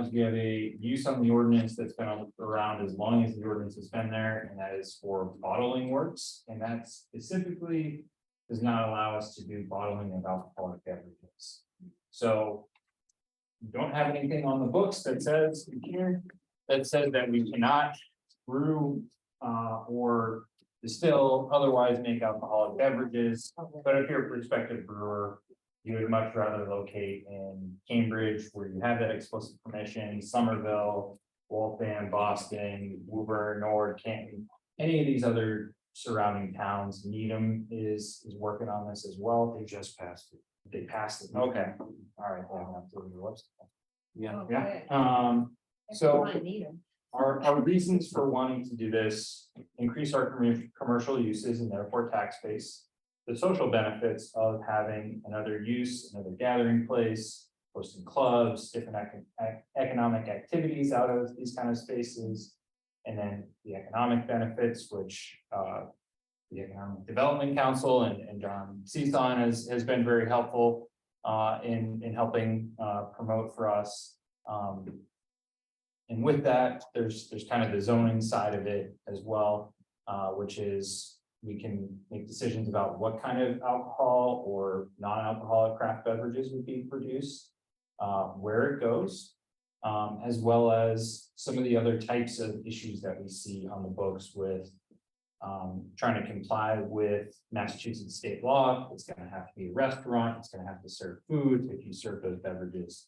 is we have a use on the ordinance that's been around as long as the ordinance has been there, and that is for bottling works. And that specifically does not allow us to do bottling of alcoholic beverages. So we don't have anything on the books that says here that we cannot brew or distill, otherwise make alcoholic beverages. But if you're a prospective brewer, you would much rather locate in Cambridge, where you have that explicit permission, Somerville, Waltham, Boston, Woburn, Nord, Canton, any of these other surrounding towns. Needham is working on this as well. They just passed it. They passed it. Okay. All right. Well, I'll have to go to the website. Yeah. Yeah. So our reasons for wanting to do this: increase our commercial uses and therefore tax base, the social benefits of having another use, another gathering place, hosting clubs, different economic activities out of these kind of spaces, and then the economic benefits, which the Economic Development Council and John Season has been very helpful in helping promote for us. And with that, there's kind of the zoning side of it as well, which is we can make decisions about what kind of alcohol or non-alcoholic craft beverages would be produced, where it goes, as well as some of the other types of issues that we see on the books with trying to comply with Massachusetts state law. It's going to have to be a restaurant. It's going to have to serve food. If you serve those beverages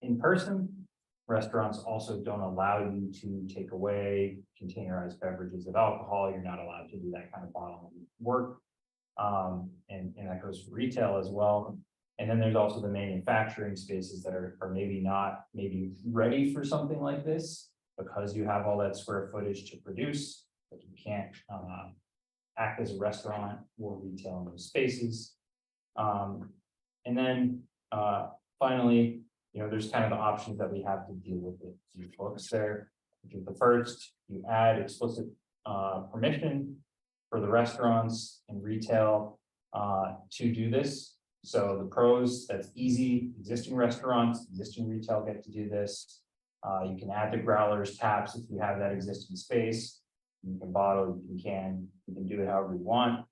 in person, restaurants also don't allow you to take away containerized beverages of alcohol. You're not allowed to do that kind of bottling work. And that goes for retail as well. And then there's also the manufacturing spaces that are maybe ready for something like this, because you have all that square footage to produce, but you can't act as a restaurant or retail in those spaces. And then finally, there's kind of the options that we have to deal with it. These books there, which is the first, you add explicit permission for the restaurants and retail to do this. So the pros, that's easy. Existing restaurants, existing retail get to do this. You can add the growlers, taps if you have that existing space. You can bottle, you can do it however you want.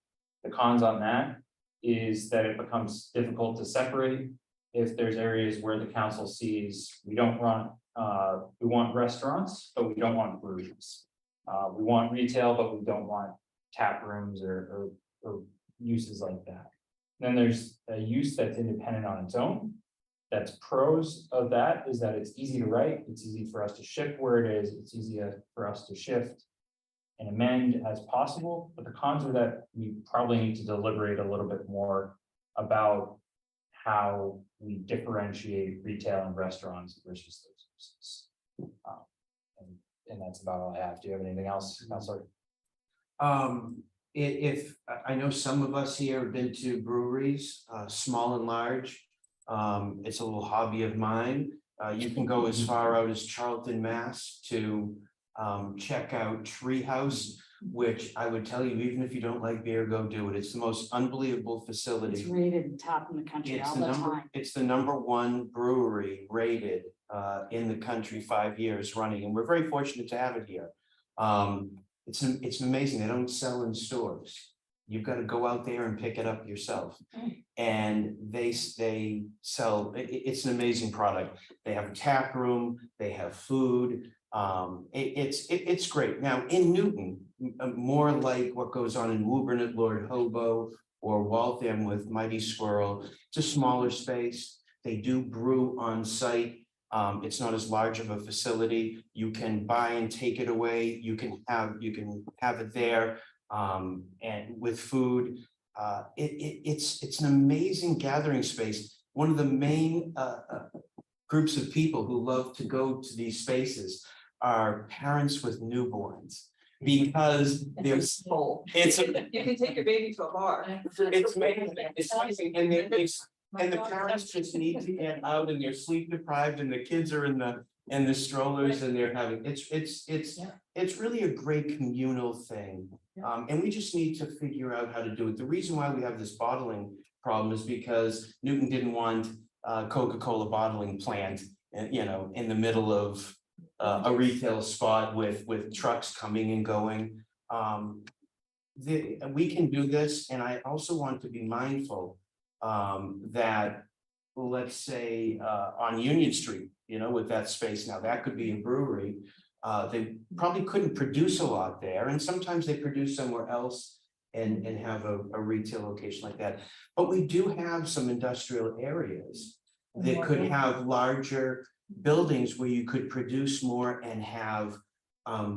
The cons on that is that it becomes difficult to separate. If there's areas where the council sees we want restaurants, but we don't want breweries. We want retail, but we don't want tap rooms or uses like that. Then there's a use that's independent on its own. That's pros of that is that it's easy to write. It's easy for us to ship where it is. It's easier for us to shift and amend as possible. But the cons are that we probably need to deliberate a little bit more about how we differentiate retail and restaurants versus those uses. And that's about all I have. Do you have anything else, Counselor? If I know some of us here have been to breweries, small and large. It's a little hobby of mine. You can go as far out as Charlton, Mass to check out Treehouse, which I would tell you, even if you don't like beer, go do it. It's the most unbelievable facility. It's rated top in the country all the time. It's the #1 brewery rated in the country 5 years running, and we're very fortunate to have it here. It's amazing. They don't sell in stores. You've got to go out there and pick it up yourself. And they sell, it's an amazing product. They have a tap room, they have food. It's great. Now in Newton, more like what goes on in Woburn at Lord Hobo or Waltham with Mighty Squirrel, it's a smaller space. They do brew on site. It's not as large of a facility. You can buy and take it away. You can have it there. And with food, it's an amazing gathering space. One of the main groups of people who love to go to these spaces are parents with newborns, because there's You can take your baby to a bar. it's amazing, and the parents just need to get out, and they're sleep deprived, and the kids are in the strollers, and they're having it's really a great communal thing. And we just need to figure out how to do it. The reason why we have this bottling problem is because Newton didn't want Coca-Cola bottling plant you know, in the middle of a retail spot with trucks coming and going. We can do this, and I also want to be mindful that, let's say, on Union Street, you know, with that space now, that could be a brewery. They probably couldn't produce a lot there, and sometimes they produce somewhere else and have a retail location like that. But we do have some industrial areas that could have larger buildings where you could produce more and have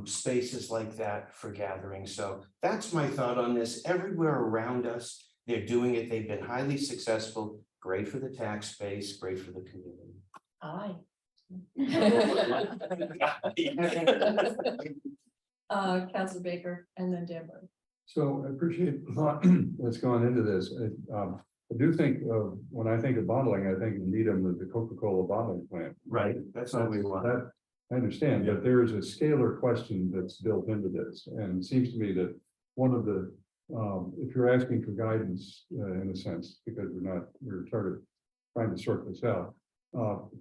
spaces like that for gathering. So that's my thought on this. Everywhere around us, they're doing it. They've been highly successful, great for the tax base, great for the community. Aye. Council Baker and then Deborah. So I appreciate a lot that's gone into this. I do think, when I think of bottling, I think of Needham as the Coca-Cola bottling plant. Right, that's what we want. That, I understand, but there is a scalar question that's built into this, and it seems to me that one of the, if you're asking for guidance, in a sense, because we're sort of trying to sort this out.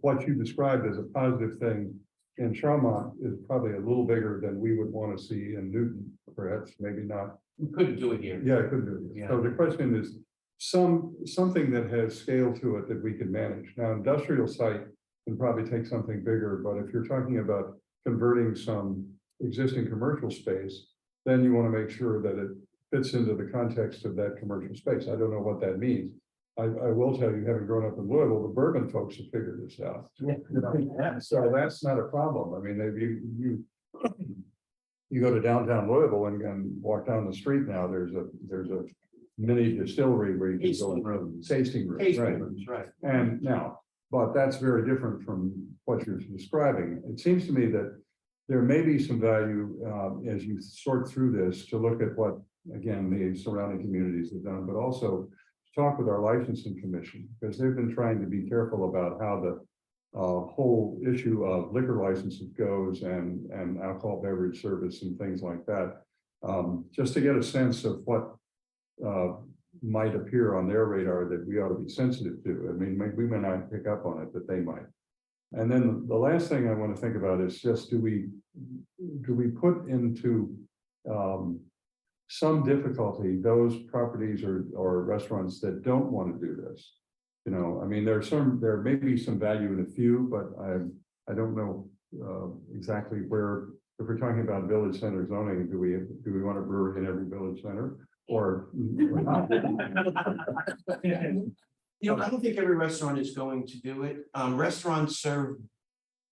What you described as a positive thing in Charlemont is probably a little bigger than we would want to see in Newton, perhaps, maybe not. We couldn't do it here. Yeah, I could do it. So the question is, something that has scale to it that we can manage. Now, industrial site can probably take something bigger, but if you're talking about converting some existing commercial space, then you want to make sure that it fits into the context of that commercial space. I don't know what that means. I will tell you, having grown up in Louisville, the Bourbon folks have figured this out. Yeah. So that's not a problem. I mean, you go to downtown Louisville and walk down the street now, there's a mini distillery where you can go in rooms, tasting rooms, Tasting right? rooms, right. And now, but that's very different from what you're describing. It seems to me that there may be some value, as you sort through this, to look at what, again, the surrounding communities have done, but also talk with our licensing commission, because they've been trying to be careful about how the whole issue of liquor licenses goes and alcohol beverage service and things like that. Just to get a sense of what might appear on their radar that we ought to be sensitive to. I mean, we may not pick up on it, but they might. And then the last thing I want to think about is just do we put into some difficulty those properties or restaurants that don't want to do this? You know, I mean, there may be some value in a few, but I don't know exactly where. If we're talking about village center zoning, do we want a brewery in every village center or not? You know, I don't think every restaurant is going to do it. Restaurants serve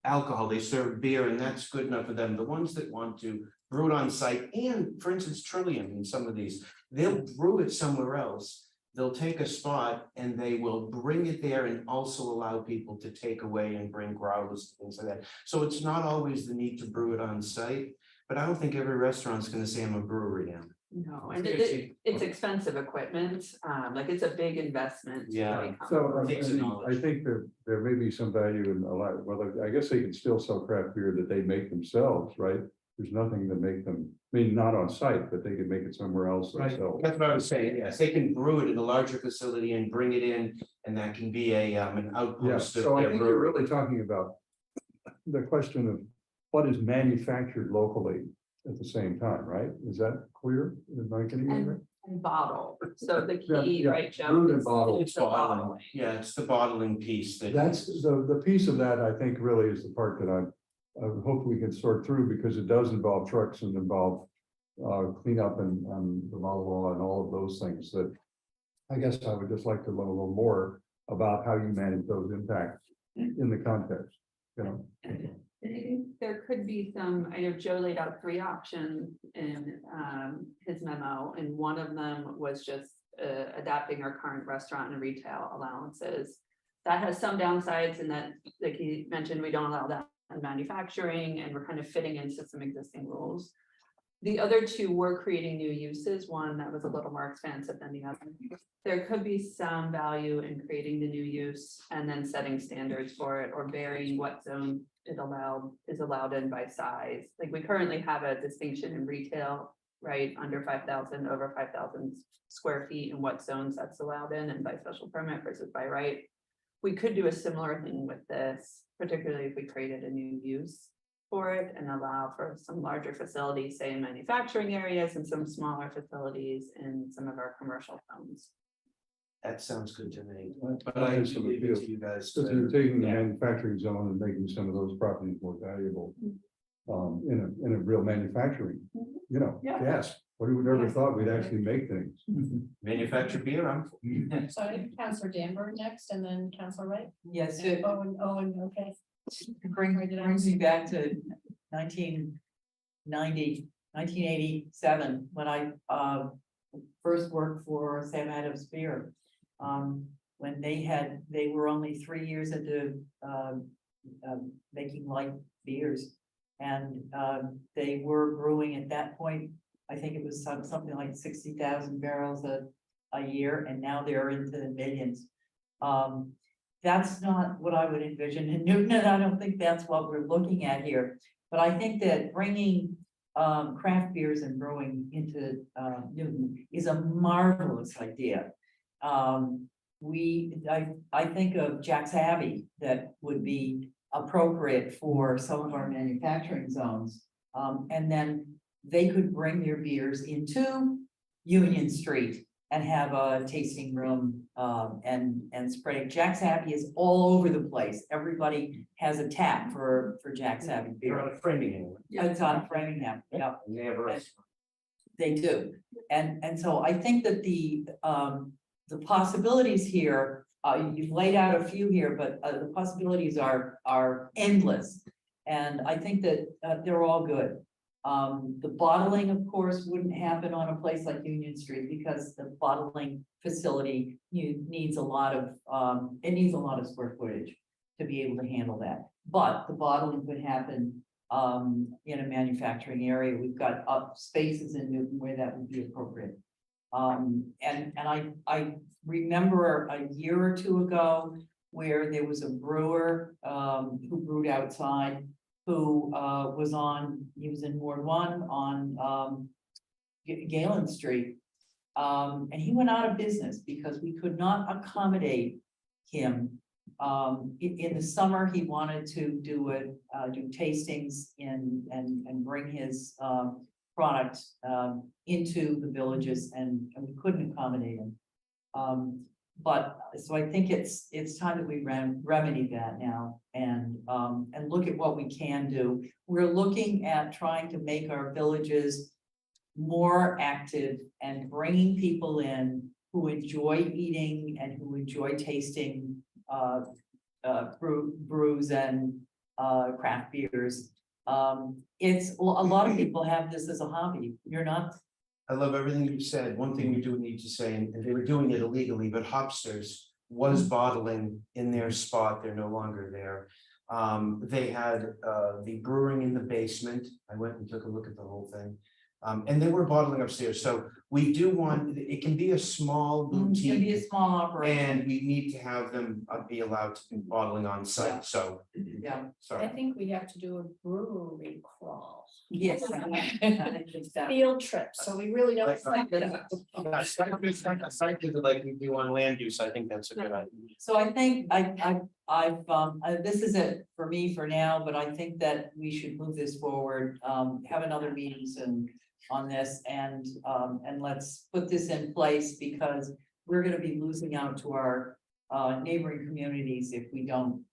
alcohol, they serve beer, and that's good enough for them. The ones that want to brew it on site, and for instance, Trillium in some of these, they'll brew it somewhere else. They'll take a spot and they will bring it there and also allow people to take away and bring growlers, things like that. So it's not always the need to brew it on site, but I don't think every restaurant's gonna say I'm a brewery now. No, and it's expensive equipment, like it's a big investment. Yeah. So Takes a knowledge. I think there may be some value in a lot. Well, I guess they can still sell craft beer that they make themselves, right? There's nothing to make them. I mean, not on site, but they could make it somewhere else Right, themselves. that's what I was saying, yes, they can brew it in a larger facility and bring it in, and that can be an Yeah, outpost of so I their think you're brewery. really talking about the question of what is manufactured locally at the same time, right? Is that clear? Am I getting it right? And bottle, so the Yeah, key, yeah, right, Joe? brewed and is- bottled. is the bottling. Yeah, it's the bottling piece that. That's the piece of that, I think, really is the part that I hope we can sort through, because it does involve trucks and involve cleanup and the model law and all of those things that I guess I would just like to learn a little more about how you manage those impacts in the context, you know. I think there could be some, I know Joe laid out 3 options in his memo, and one of them was just adapting our current restaurant and retail allowances. That has some downsides in that, like he mentioned, we don't allow that in manufacturing, and we're kind of fitting into some existing rules. The other 2 were creating new uses, one that was a little more expansive than the other. There could be some value in creating the new use and then setting standards for it, or varying what zone is allowed in by size. Like we currently have a distinction in retail, right, under 5,000, over 5,000 square feet, and what zones that's allowed in and by special permit versus by right. we could do a similar thing with this, particularly if we created a new use for it and allow for some larger facilities, say in manufacturing areas and some smaller facilities in some of our commercial zones. That sounds good to me, That but I has some leave it appeal. to you guys. So to- you're taking the Yeah. manufacturing zone and making some of those properties more valuable. In a real manufacturing, you know, Yeah. yes, what would ever Yes. thought we'd actually make things? Manufacture beer, I'm. So I think Counselor Danbury next and then Counselor Wright. Yes, it Owen, okay. brings me back to 1987, when I first worked for Sam Adams Beer. When they were only 3 years into making light beers. And they were brewing at that point, I think it was something like 60,000 barrels a year, and now they're into the millions. That's not what I would envision in Newton, and I don't think that's what we're looking at here. But I think that bringing craft beers and brewing into Newton is a marvelous idea. I think of Jack's Abbey that would be appropriate for some of our manufacturing zones. And then they could bring their beers into Union Street and have a tasting room, and spreading. Jack's Abbey is all over the place. Everybody has a tap for Jack's Abbey You're beer. on a Framingham. It's on Framingham, yeah. And they have a restaurant. They do. And so I think that the possibilities here, you've laid out a few here, but the possibilities are endless. And I think that they're all good. The bottling, of course, wouldn't happen on a place like Union Street because the bottling facility needs a lot of square footage to be able to handle that. But the bottling could happen in a manufacturing area. We've got spaces in Newton where that would be appropriate. And I remember a year or two ago where there was a brewer who brewed outside, who he was in Ward 1 on Galen Street. And he went out of business because we could not accommodate him. In the summer, he wanted to do tastings and bring his product into the villages, and we couldn't accommodate him. But so I think it's time that we remedy that now and look at what we can do. We're looking at trying to make our villages more active and bringing people in who enjoy eating and who enjoy tasting brews and craft beers. It's a lot of people have this as a hobby. You're not. I love everything you said. One thing we do need to say, and they were doing it illegally, but Hopsters was bottling in their spot. They're no longer there. They had the brewing in the basement. I went and took a look at the whole thing. And they were bottling upstairs. So we do want, it can be a small It can be a boutique. small operation. And we need to have them be allowed to be bottling on Yeah. site. So, Yeah. I sorry. think we have to do a brewery crawl. Yes. Field trip, so we really don't. A site visit like we do on land use, I think that's a good idea. So I think I've this is it for me for now, but I think that we should move this forward, have another meeting soon on this and let's put this in place because we're gonna be losing out to our neighboring communities if we don't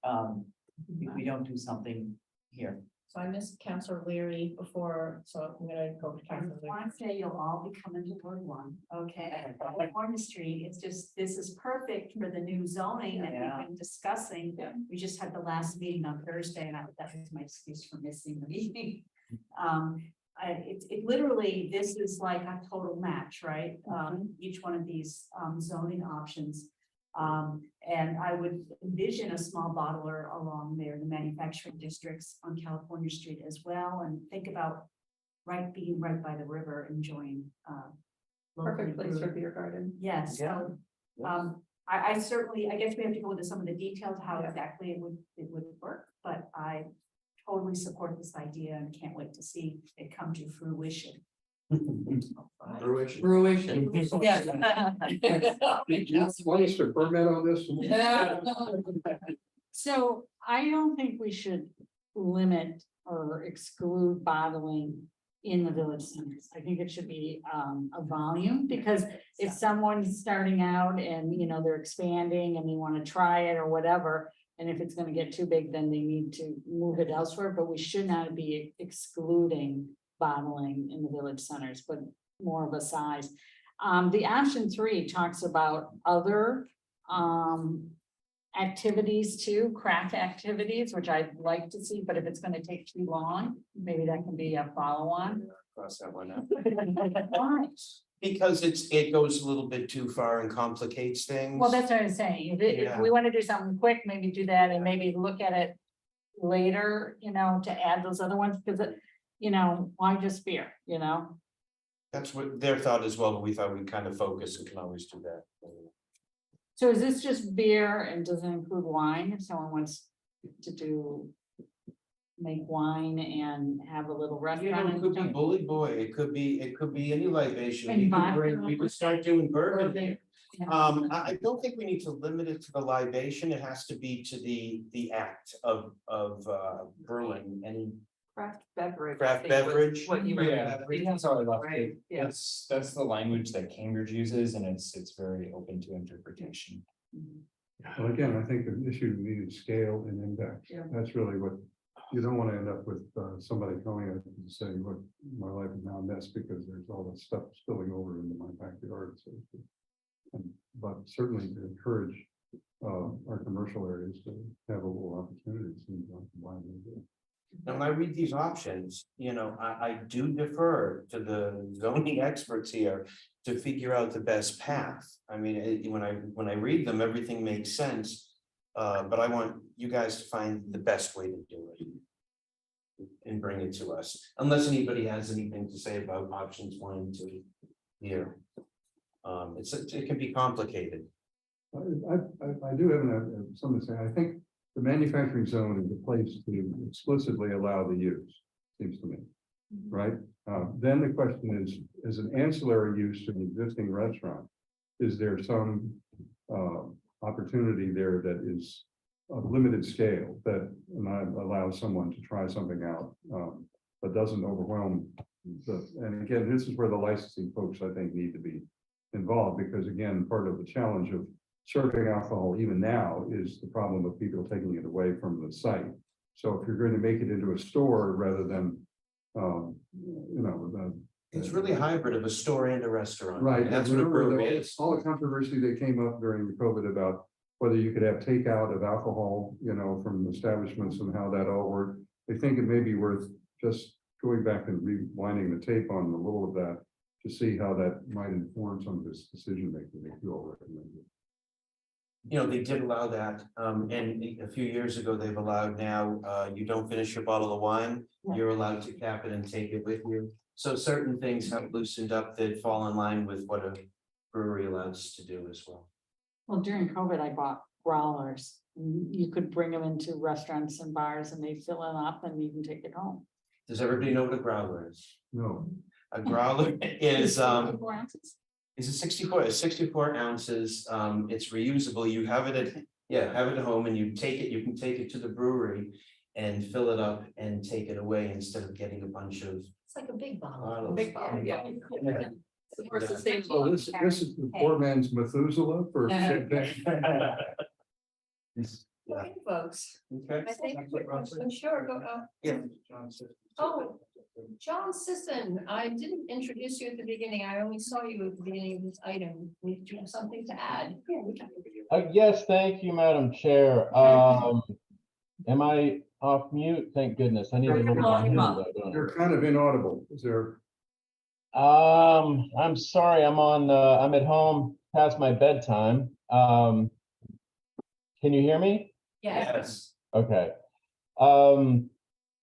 do something here. So I missed Counselor Leary before, so I'm gonna go to I Counselor Leary. want to say you'll all be coming to Ward 1, okay? California Street, it's just, this is perfect for the new zoning that Yeah. we've been discussing. Yeah. We just had the last meeting on Thursday, and that was my excuse for missing the meeting. It literally, this is like a total match, right? Each one of these zoning options. And I would envision a small bottler along there, the manufacturing districts on California Street as well, and think about being right by the river, enjoying. locally Perfect place for brewed. beer garden. Yes, so, I certainly, I guess we have to go into some of the details, how exactly it would work, but I totally support this idea and can't wait to see it come to fruition. Fruition. Fruition, yeah. Place to permit on this? So I don't think we should limit or exclude bottling in the village centers. I think it should be a volume, because if someone's starting out and, you know, they're expanding and they want to try it or whatever, and if it's gonna get too big, then they need to move it elsewhere, but we should not be excluding bottling in the village centers, but more of a size. The option 3 talks about other activities too, craft activities, which I'd like to see, but if it's gonna take too long, maybe that can be a follow-on. Cross that one out. Why? Because it goes a little bit too far and complicates things. Well, that's what I'm saying. If we want to do something quick, maybe do that and maybe look at it later, you know, to add those other ones, because you know, why just beer, you know? That's what their thought as well, but we thought we'd kind of focus and can always do that. So is this just beer and doesn't include wine? If someone wants to make wine and have a little You know, restaurant? it could be and Bully Boy, it could be any libation. And We could start doing bourbon here. Yeah. I don't think we need to limit it to the libation, it has to be to the act of brewing and Craft beverage. I Craft think was beverage? What you were. Yeah, that's how I left Right, it. yeah. That's the language that Cambridge uses, and it's very open to interpretation. Well, again, I think the issue needed scale and impact. Yeah. That's really what, you don't want to end up with somebody coming up and saying, look, my life is now a mess because there's all this stuff spilling over into my backyard. So, but certainly to encourage our commercial areas to have a little opportunities and combine them. Now, when I read these options, you know, I do defer to the zoning experts here to figure out the best path. I mean, when I read them, everything makes sense. But I want you guys to find the best way to do it. And bring it to us, unless anybody has anything to say about options 1 and 2 here. It can be complicated. I do have something to say. I think the manufacturing zone is a place to explicitly allow the use, seems to me. Right? Then the question is, as an ancillary use to an existing restaurant, is there some opportunity there that is of limited scale that allows someone to try something out, but doesn't overwhelm and again, this is where the licensing folks, I think, need to be involved, because again, part of the challenge of serving alcohol even now is the problem of people taking it away from the site. So if you're going to make it into a store rather than, It's really a hybrid of a store and a restaurant. right, That's what a brewery is. all the controversy that came up during the COVID about whether you could have takeout of alcohol, from establishments and how that all worked. I think it may be worth just going back and rewinding the tape on a little of that to see how that might inform some of this decision making that you all recommended. You know, they did allow that, and a few years ago, they've allowed now, you don't finish your bottle of wine, you're allowed to cap it and take it with you. So certain things have loosened up that fall in line with what a brewery allows to do as well. Well, during COVID, I bought growlers. You could bring them into restaurants and bars and they fill it up and you can take it home. Does everybody know what a growler is? No, A growler is, 4 ounces? is a 64 ounces, it's reusable, you have it have it at home and you can take it to the brewery and fill it up and take it away instead of getting a bunch of It's like a big bottle. bottles. Big bottle, yeah. It's more sustainable. so this is the poor man's Methuselah for champagne. Okay, folks, Okay. I think, I'm sure, go, Yeah. oh, John Sisson, I didn't introduce you at the beginning, I only saw you at the beginning of this item, did you have something to add? Yes, thank you, Madam Chair. Am I off mute? Thank goodness. I need to move my hand though, don't I? You're kind of inaudible. Is there? I'm sorry, I'm at home past my bedtime. Can you hear me? Yes. Okay.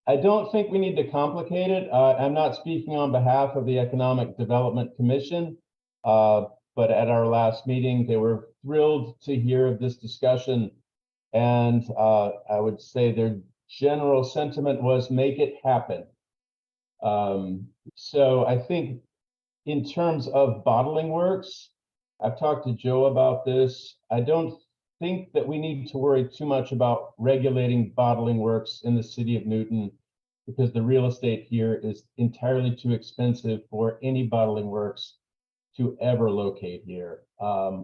I don't think we need to complicate it. I'm not speaking on behalf of the Economic Development Commission. But at our last meeting, they were thrilled to hear of this discussion. And I would say their general sentiment was make it happen. So I think in terms of bottling works, I've talked to Joe about this. I don't think that we need to worry too much about regulating bottling works in the city of Newton because the real estate here is entirely too expensive for any bottling works to ever locate here.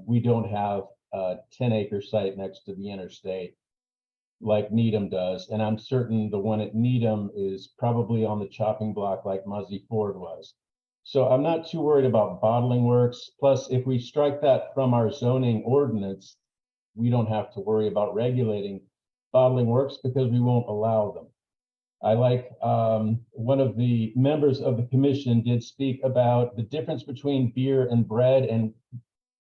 We don't have a 10-acre site next to the interstate like Needham does, and I'm certain the one at Needham is probably on the chopping block like Muzzy Ford was. So I'm not too worried about bottling works. Plus, if we strike that from our zoning ordinance, we don't have to worry about regulating bottling works because we won't allow them. I like one of the members of the commission did speak about the difference between beer and bread, and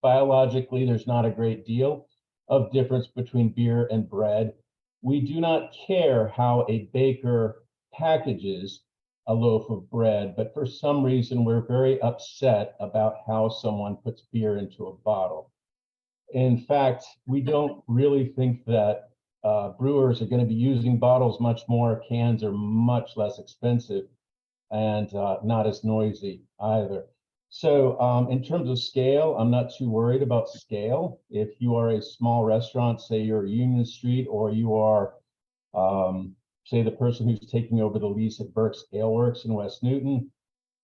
biologically, there's not a great deal of difference between beer and bread. We do not care how a baker packages a loaf of bread, but for some reason, we're very upset about how someone puts beer into a bottle. In fact, we don't really think that brewers are going to be using bottles much more. Cans are much less expensive and not as noisy either. So in terms of scale, I'm not too worried about scale. If you are a small restaurant, say you're Union Street, or you are, say, the person who's taking over the lease at Burke's Ale Works in West Newton,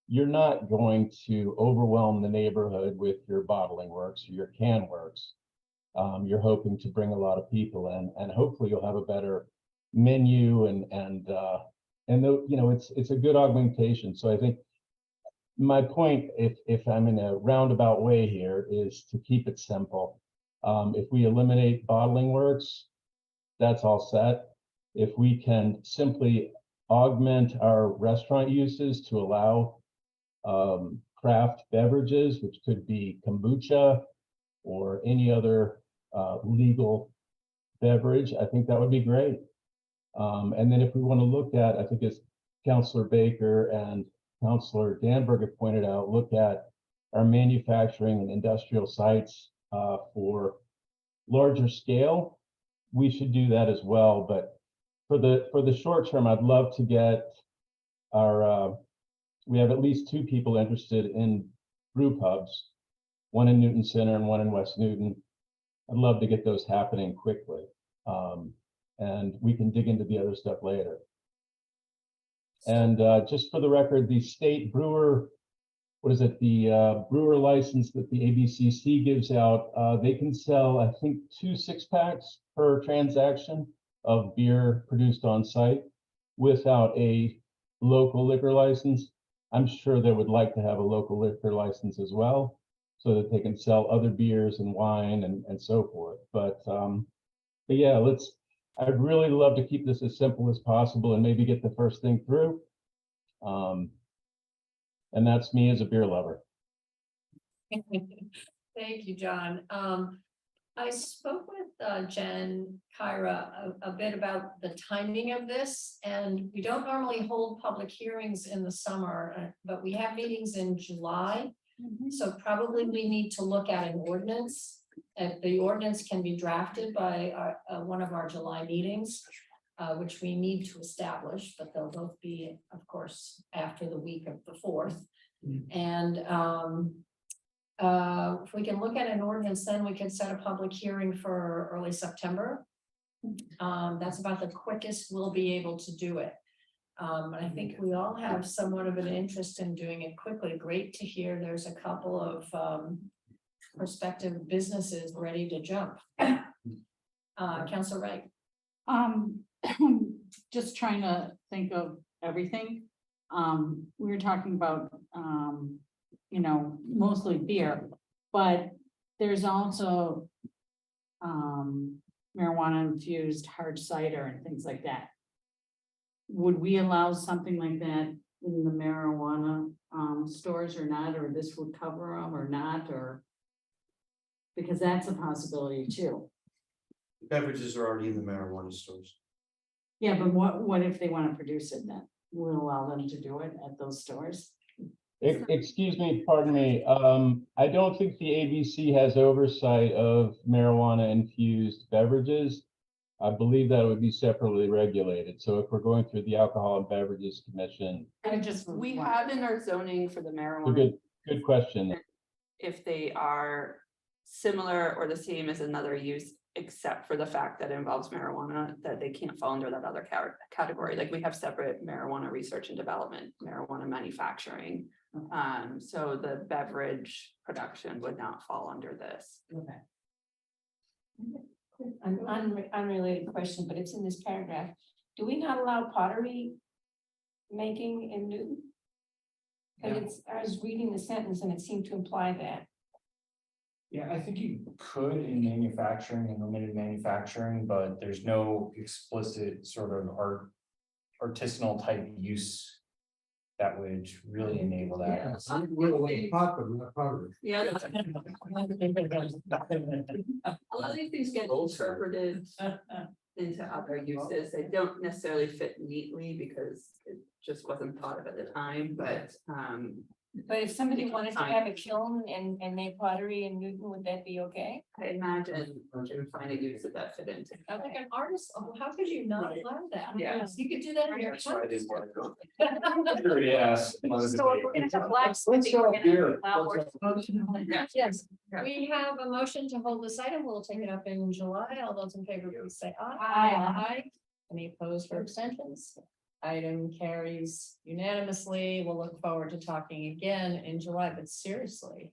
you're not going to overwhelm the neighborhood with your bottling works or your can works. You're hoping to bring a lot of people in, and hopefully you'll have a better menu and you know, it's a good augmentation. So I think my point, if I'm in a roundabout way here, is to keep it simple. If we eliminate bottling works, that's all set. If we can simply augment our restaurant uses to allow craft beverages, which could be kombucha or any other legal beverage, I think that would be great. And then if we want to look at, I think as Councilor Baker and Councilor Danberg have pointed out, look at our manufacturing and industrial sites for larger scale, we should do that as well. But for the short term, I'd love to get our, we have at least 2 people interested in brew pubs, one in Newton Center and one in West Newton. I'd love to get those happening quickly. And we can dig into the other stuff later. And just for the record, the state brewer, what is it? The brewer license that the ABCC gives out, they can sell, I think, 2 6-packs per transaction of beer produced on site without a local liquor license. I'm sure they would like to have a local liquor license as well, so that they can sell other beers and wine and so forth. But yeah, I'd really love to keep this as simple as possible and maybe get the first thing through. And that's me as a beer lover. Thank you, John. I spoke with Jen Kyra a bit about the timing of this, and we don't normally hold public hearings in the summer, but we have meetings in July. So probably we need to look at an ordinance. If the ordinance can be drafted by one of our July meetings, which we need to establish, but they'll both be, of course, after the week of the 4th. And if we can look at an ordinance, then we can set a public hearing for early September. That's about the quickest we'll be able to do it. I think we all have somewhat of an interest in doing it quickly. Great to hear there's a couple of prospective businesses ready to jump. Councilor Wright. Just trying to think of everything. We were talking about, you know, mostly beer, but there's also marijuana infused hard cider and things like that. Would we allow something like that in the marijuana stores or not, or this would cover them or not, or? Because that's a possibility too. Beverages are already in the marijuana stores. Yeah, but what if they want to produce it then? We'll allow them to do it at those stores? Excuse me, pardon me. I don't think the ABC has oversight of marijuana infused beverages. I believe that would be separately regulated. So if we're going through the Alcohol and Beverages Commission, I just. We have in our zoning for the we're marijuana good. Good question. if they are similar or the same as another use, except for the fact that it involves marijuana, that they can't fall under that other category. Like we have separate marijuana research and development, marijuana manufacturing. So the beverage production would not fall under this. Okay. An unrelated question, but it's in this paragraph. Do we not allow pottery making in Newton? Because it's, I was reading the sentence and it seemed to imply that. Yeah, I think you could in manufacturing and limited manufacturing, but there's no explicit sort of artisanal type use. That would really enable that. Pot, but not pottery. Yeah. A lot of these things get interpreted into other uses. They don't necessarily fit neatly because it just wasn't thought of at the time, but But if somebody wanted to have a kiln and make pottery in Newton, would that be okay? I imagine we can find a use that fit into. I think an artist, how could you not allow that? Yeah. You could do that in your. That's why I didn't want to go. Yes. So if we're gonna have blacksmithing, we're gonna allow more. Yes, we have a motion to hold this item. We'll take it up in July. All those in favor, please say aye. Aye. Any opposed or abstentions? Item carries unanimously. We'll look forward to talking again in July, but seriously,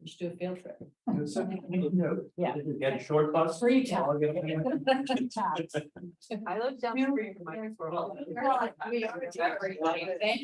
we should do a field trip. Yeah. Get a short bus. Free time. I live down the street from my. We are. Thank